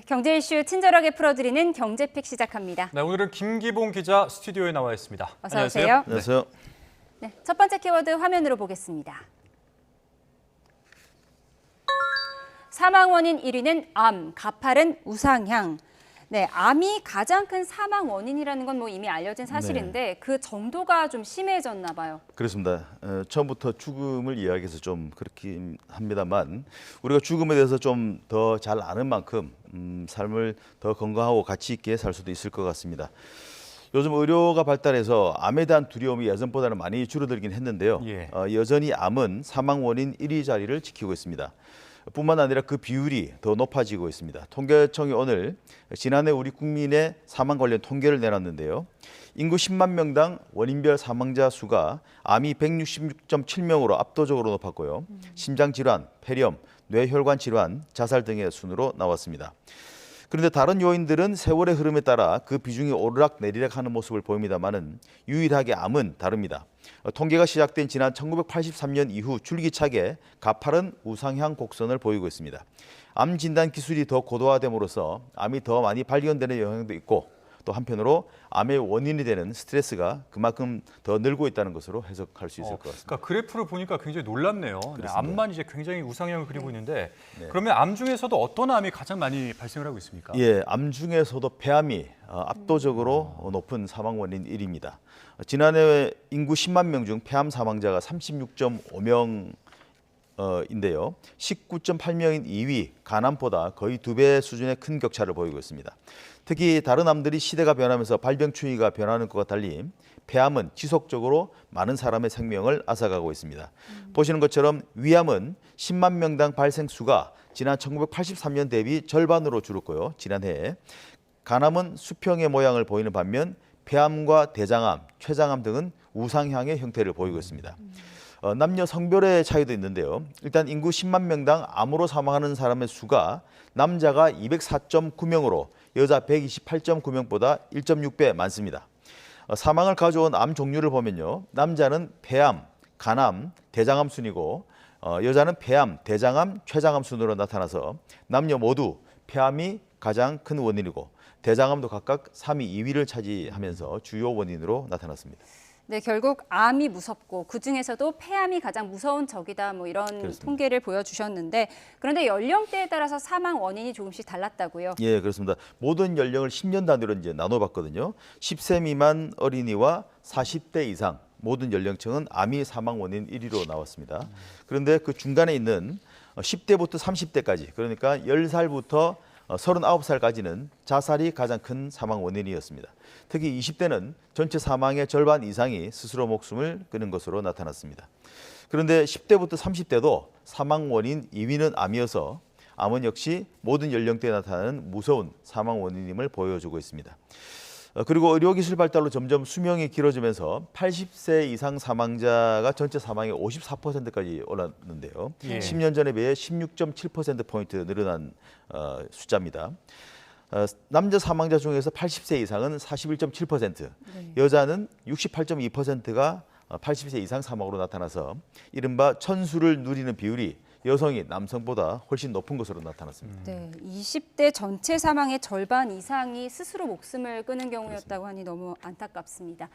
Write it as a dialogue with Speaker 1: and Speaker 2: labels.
Speaker 1: 경제 이슈 친절하게 풀어드리는 경제팩 시작합니다.
Speaker 2: 네, 오늘은 김기봉 기자 스튜디오에 나와 있습니다.
Speaker 1: 어서 오세요.
Speaker 3: 안녕하세요.
Speaker 1: 네, 첫 번째 키워드 화면으로 보겠습니다. 사망 원인 1위는 암, 가파른 우상향. 네, 암이 가장 큰 사망 원인이라는 건 이미 알려진 사실인데 그 정도가 좀 심해졌나 봐요.
Speaker 3: 그렇습니다. 처음부터 죽음을 이야기해서 좀 그렇긴 합니다만 우리가 죽음에 대해서 좀 더 잘 아는 만큼 삶을 더 건강하고 가치 있게 살 수도 있을 것 같습니다. 요즘 의료가 발달해서 암에 대한 두려움이 예전보다는 많이 줄어들긴 했는데요. 여전히 암은 사망 원인 1위 자리를 지키고 있습니다. 뿐만 아니라 그 비율이 더 높아지고 있습니다. 통계청이 오늘 지난해 우리 국민의 사망 관련 통계를 내놨는데요. 인구 10만 명당 원인별 사망자 수가 암이 166.7명으로 압도적으로 높았고요. 심장질환, 폐렴, 뇌혈관 질환, 자살 등의 순으로 나왔습니다. 그런데 다른 요인들은 세월의 흐름에 따라 그 비중이 오르락내리락하는 모습을 보입니다만은 유일하게 암은 다릅니다. 통계가 시작된 지난 1983년 이후 줄기차게 가파른 우상향 곡선을 보이고 있습니다. 암 진단 기술이 더 고도화됨으로써 암이 더 많이 발견되는 영향도 있고 또 한편으로 암의 원인이 되는 스트레스가 그만큼 더 늘고 있다는 것으로 해석할 수 있을 것 같습니다.
Speaker 2: 그러니까 그래프를 보니까 굉장히 놀랍네요. 네, 암만 이제 굉장히 우상향을 그리고 있는데 그러면 암 중에서도 어떤 암이 가장 많이 발생을 하고 있습니까?
Speaker 3: 예, 암 중에서도 폐암이 압도적으로 높은 사망 원인 1위입니다. 지난해 인구 10만 명 중 폐암 사망자가 36.5명 인데요. 19.8명인 2위 간암보다 거의 2배 수준의 큰 격차를 보이고 있습니다. 특히 다른 암들이 시대가 변하면서 발병 추이가 변하는 것과 달리 폐암은 지속적으로 많은 사람의 생명을 앗아가고 있습니다. 보시는 것처럼 위암은 10만 명당 발생 수가 지난 1983년 대비 절반으로 줄었고요. 지난해 간암은 수평의 모양을 보이는 반면 폐암과 대장암, 췌장암 등은 우상향의 형태를 보이고 있습니다. 남녀 성별의 차이도 있는데요. 일단 인구 10만 명당 암으로 사망하는 사람의 수가 남자가 204.9명으로 여자 128.9명보다 1.6배 많습니다. 사망을 가져온 암 종류를 보면요. 남자는 폐암, 간암, 대장암 순이고 여자는 폐암, 대장암, 췌장암 순으로 나타나서 남녀 모두 폐암이 가장 큰 원인이고 대장암도 각각 3위, 2위를 차지하면서 주요 원인으로 나타났습니다.
Speaker 1: 네, 결국 암이 무섭고 그중에서도 폐암이 가장 무서운 적이다 이런
Speaker 3: 그렇습니다.
Speaker 1: 통계를 보여주셨는데 그런데 연령대에 따라서 사망 원인이 조금씩 달랐다고요?
Speaker 3: 예, 그렇습니다. 모든 연령을 10년 단위로 이제 나눠봤거든요. 10세 미만 어린이와 40대 이상 모든 연령층은 암이 사망 원인 1위로 나왔습니다. 그런데 그 중간에 있는 10대부터 30대까지 그러니까 10살부터 39살까지는 자살이 가장 큰 사망 원인이었습니다. 특히 20대는 전체 사망의 절반 이상이 스스로 목숨을 끊은 것으로 나타났습니다. 그런데 10대부터 30대도 사망 원인 2위는 암이어서 암은 역시 모든 연령대에 나타나는 무서운 사망 원인임을 보여주고 있습니다. 그리고 의료기술 발달로 점점 수명이 길어지면서 80세 이상 사망자가 전체 사망의 54%까지 올랐는데요. 10년 전에 비해 16.7%포인트 늘어난 숫자입니다. 남자 사망자 중에서 80세 이상은 41.7%, 여자는 68.2%가 80세 이상 사망으로 나타나서 이른바 천수를 누리는 비율이 여성이 남성보다 훨씬 높은 것으로 나타났습니다.
Speaker 1: 네, 20대 전체 사망의 절반 이상이 스스로 목숨을 끊은 경우였다고 하니 너무 안타깝습니다.